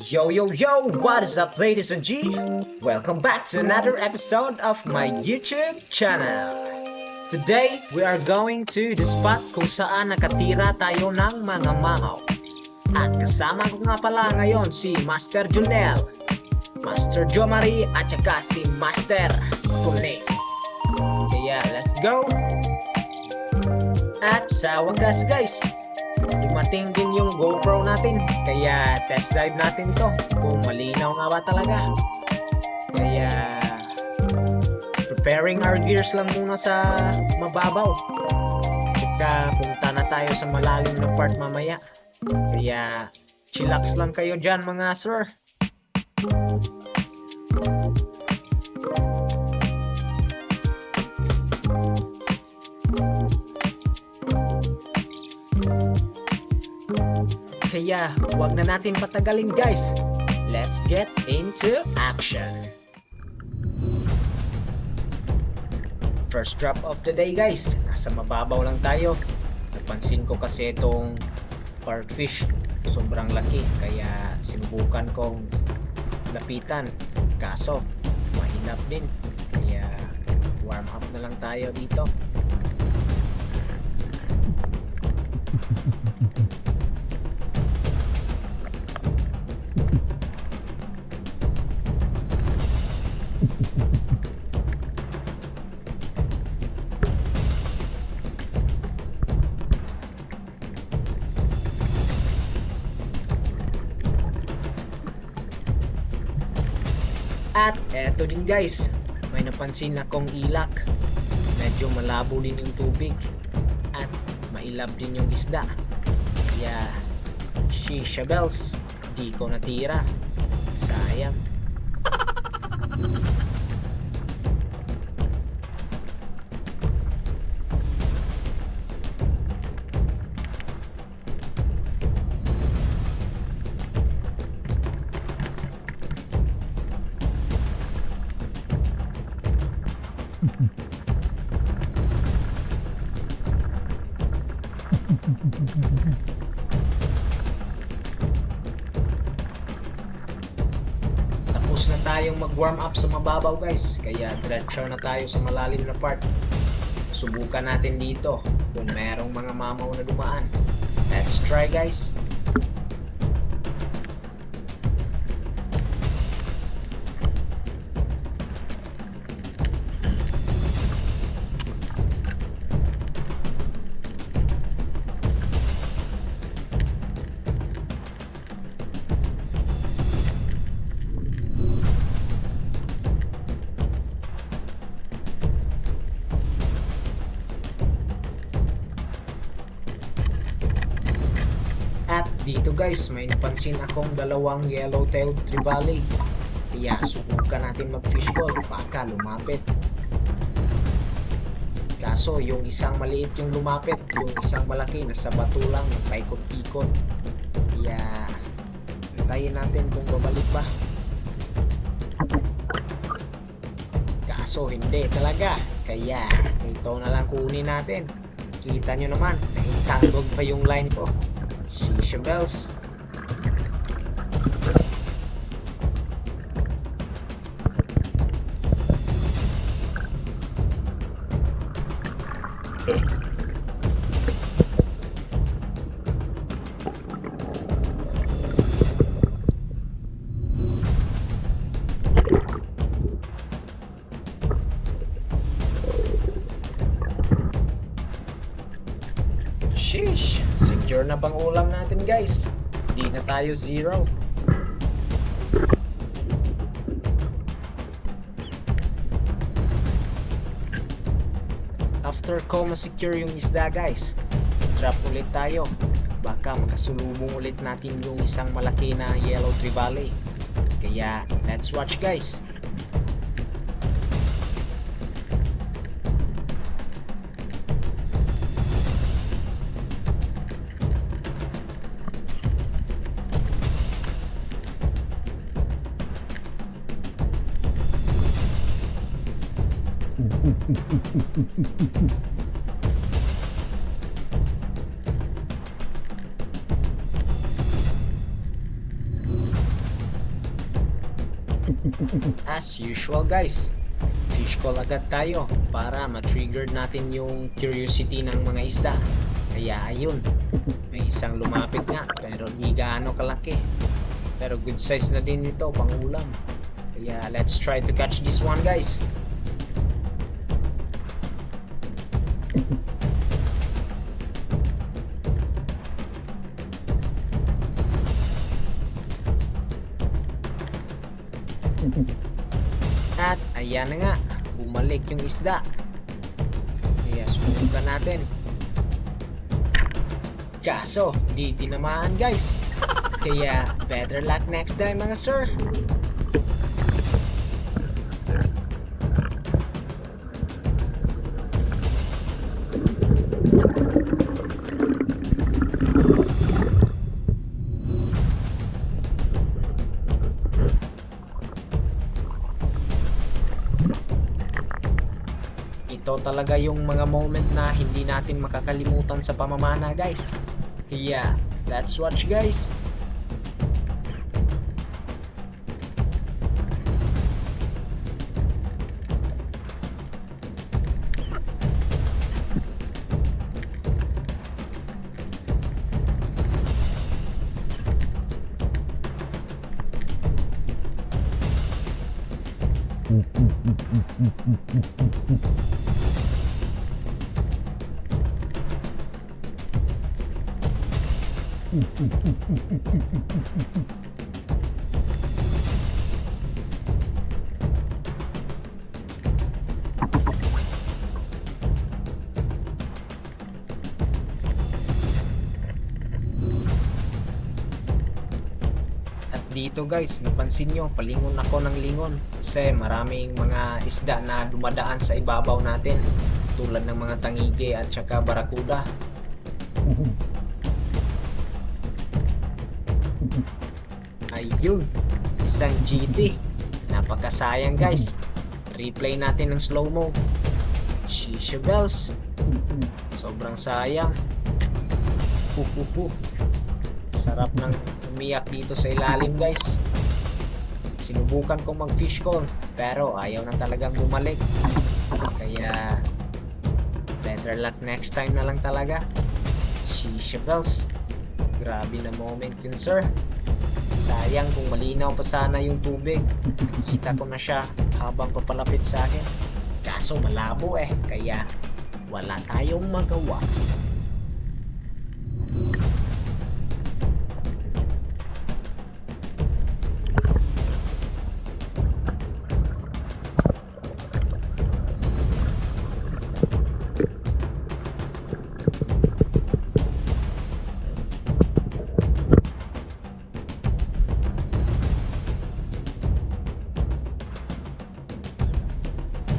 Yo yo yo, what is up ladies and G? Welcome back to another episode of my YouTube channel. Today, we are going to the spot kung saan nakatira tayo ng mga mamaw. At kasama ko nga pala ngayon si Master Junel, Master Jomari at saka si Master Tune. Kaya let's go! At sa wagas guys, dumating din yung GoPro natin, kaya test drive natin ito kung malinaw nga ba talaga. Kaya preparing our gears lang muna sa mababaw, tsaka punta na tayo sa malalim na part mamaya. Kaya chillax lang kayo dyan mga sir. Kaya huwag na natin patagalin guys. Let's get into action. First drop of the day guys. Nasa mababaw lang tayo. Napansin ko kasi itong parkfish. Sobrang laki. Kaya sinubukan kong lapitan. Kaso mahirap din. Kaya warm up na lang tayo dito. At eto din guys, may napansin akong ilak. Medyo malabo din yung tubig at mailab din yung isda. Kaya shisha bells, di ko natira. Sayang. Tapos na tayong mag-warm up sa mababaw guys, kaya diretso na tayo sa malalim na part. Subukan natin dito kung merong mga mamaw na dumaan. Let's try guys. At dito guys, may napansin akong dalawang yellow-tailed trevally. Kaya subukan natin mag-fish call, baka lumapit. Kaso yung isang maliit yung lumapit, yung isang malaki nasa bato lang, paikot-ikot. Kaya tayin natin kung babalik ba. Kaso hindi talaga, kaya ito na lang kunin natin. Kita nyo naman, nahitanggog pa yung line ko. Shisha bells. Sheesh, secure na bang ulam natin guys? Di na tayo zero. After ko ma-secure yung isda guys, drop ulit tayo. Baka makasulubong ulit natin yung isang malaki na yellow trevally. Kaya let's watch guys. As usual guys, fish call agad tayo para ma-trigger natin yung curiosity ng mga isda. Kaya ayun, may isang lumapit nga pero di gaano kalaki. Pero good size na din ito pang ulam. Kaya let's try to catch this one guys. At ayan na nga, bumalik yung isda. Kaya subukan natin. Kaso, di tinamaan guys. Kaya better luck next time mga sir. Ito talaga yung mga moment na hindi natin makakalimutan sa pamamana guys. Kaya, let's watch guys. At dito guys, napansin nyo, palingon ako ng lingon kasi maraming mga isda na dumadaan sa ibabaw natin tulad ng mga tangige at saka barakuda. Ayun, isang GT. Napakasayang guys. Replay natin ng slow-mo. Shisha bells. Sobrang sayang. Sarap ng umiyak dito sa ilalim guys. Sinubukan kong mag-fish call pero ayaw na talagang bumalik. Kaya better luck next time na lang talaga. Shisha bells. Grabe na moment yun sir. Sayang kung malinaw pa sana yung tubig. Nakita ko na siya habang papalapit sa akin. Kaso malabo kaya wala tayong magawa.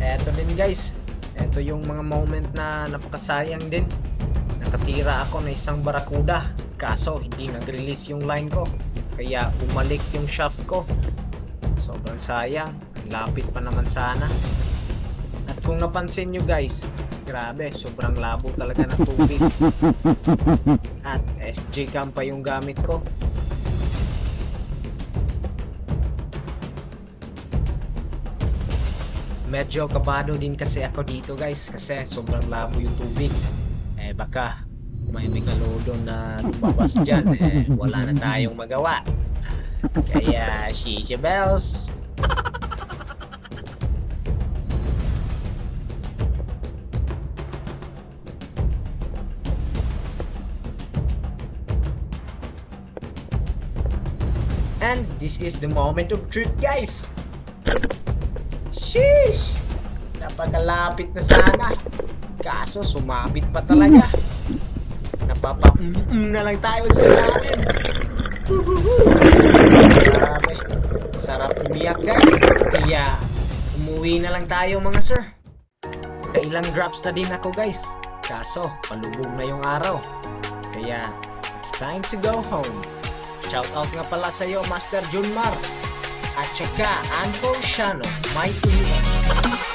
Eto din guys, eto yung mga moment na napakasayang din. Nakatira ako na isang barakuda, kaso hindi nag-release yung line ko, kaya bumalik yung shaft ko. Sobrang sayang, ang lapit pa naman sana. At kung napansin nyo guys, grabe, sobrang labo talaga ng tubig. At SJ cam pa yung gamit ko. Medyo kabado din kasi ako dito guys kasi sobrang labo yung tubig. Baka may megalodon na lumabas dyan, wala na tayong magawa. Kaya shisha bells. And this is the moment of truth guys. Sheesh! Napakalapit na sana. Kaso sumabit pa talaga. Na lang tayo sa ilalim. Grabe. Sarap umiyak guys. Kaya umuwi na lang tayo mga sir. Kailang drops na din ako guys. Kaso palubog na yung araw. Kaya it's time to go home. Shout out nga pala sa iyo Master Junmar. At saka Anko Shano, may uwi.